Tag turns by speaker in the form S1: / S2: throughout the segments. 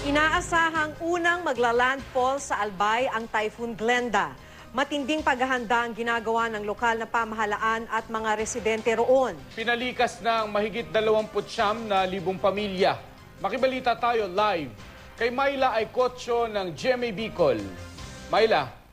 S1: Inaasahang unang maglalandfall sa Albay ang Typhoon Glenda. Matinding paghahanda ang ginagawa ng lokal na pamahalaan at mga residente roon.
S2: Pinalikas ng mahigit 29,000 pamilya. Makibalita tayo live kay Myla Aykotso ng GMA Bicol. Myla.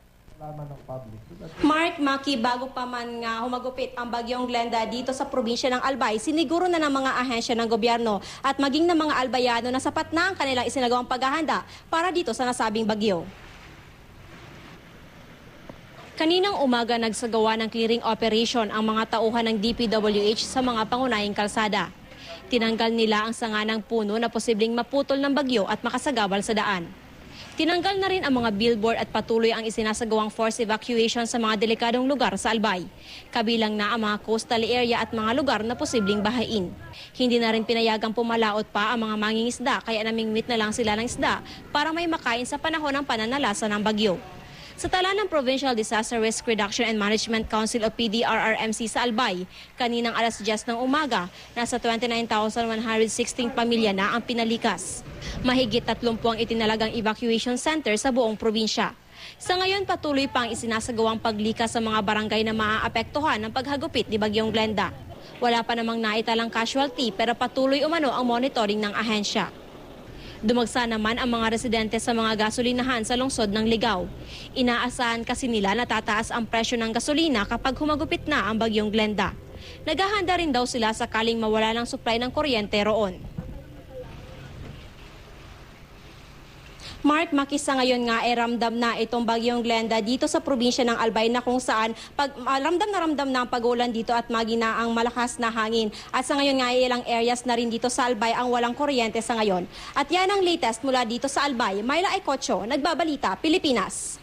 S3: Mark, Maki, bago pa man nga humagupit ang bagyong Glenda dito sa probinsya ng Albay, siniguro na ng mga ahensya ng gobyerno at maging ng mga Albayano na sapat na ang kanilang isinagawang paghahanda para dito sa nasabing bagyo. Kaninang umaga nagsagawa ng clearing operation ang mga tauhan ng DPWH sa mga pangunahing kalsada. Tinanggal nila ang sanga ng puno na posibleng maputol ng bagyo at makasagabal sa daan. Tinanggal na rin ang mga billboard at patuloy ang isinasagawang forced evacuation sa mga delikadong lugar sa Albay. Kabilang na ang mga coastal area at mga lugar na posibleng bahain. Hindi na rin pinayagang pumalaot pa ang mga mangingisda kaya namingwit na lang sila ng isda para may makain sa panahon ng pananalasa ng bagyo. Sa tala ng Provincial Disaster Risk Reduction and Management Council o PDRRMC sa Albay, kaninang alas 10 ng umaga, nasa 29,116 pamilya na ang pinalikas. Mahigit 30 ang itinalagang evacuation center sa buong probinsya. Sa ngayon, patuloy pang isinasagawang paglikas sa mga barangay na maaapektuhan ng paghagupit ni Bagyong Glenda. Wala pa namang naitalang casualty pero patuloy umano ang monitoring ng ahensya. Dumagsa naman ang mga residente sa mga gasolinahan sa lungsod ng Ligao. Inaasahan kasi nila na tataas ang presyo ng gasolina kapag humagupit na ang Bagyong Glenda. Naghahanda rin daw sila sakaling mawala ng supply ng kuryente roon. Mark, makisa ngayon nga ramdam na itong Bagyong Glenda dito sa probinsya ng Albay na kung saan ramdam na ang pag-ulan dito at magina ang malakas na hangin. At sa ngayon nga ilang areas na rin dito sa Albay ang walang kuryente sa ngayon. At yan ang latest mula dito sa Albay. Myla Aykotso, Nagbabalita, Pilipinas.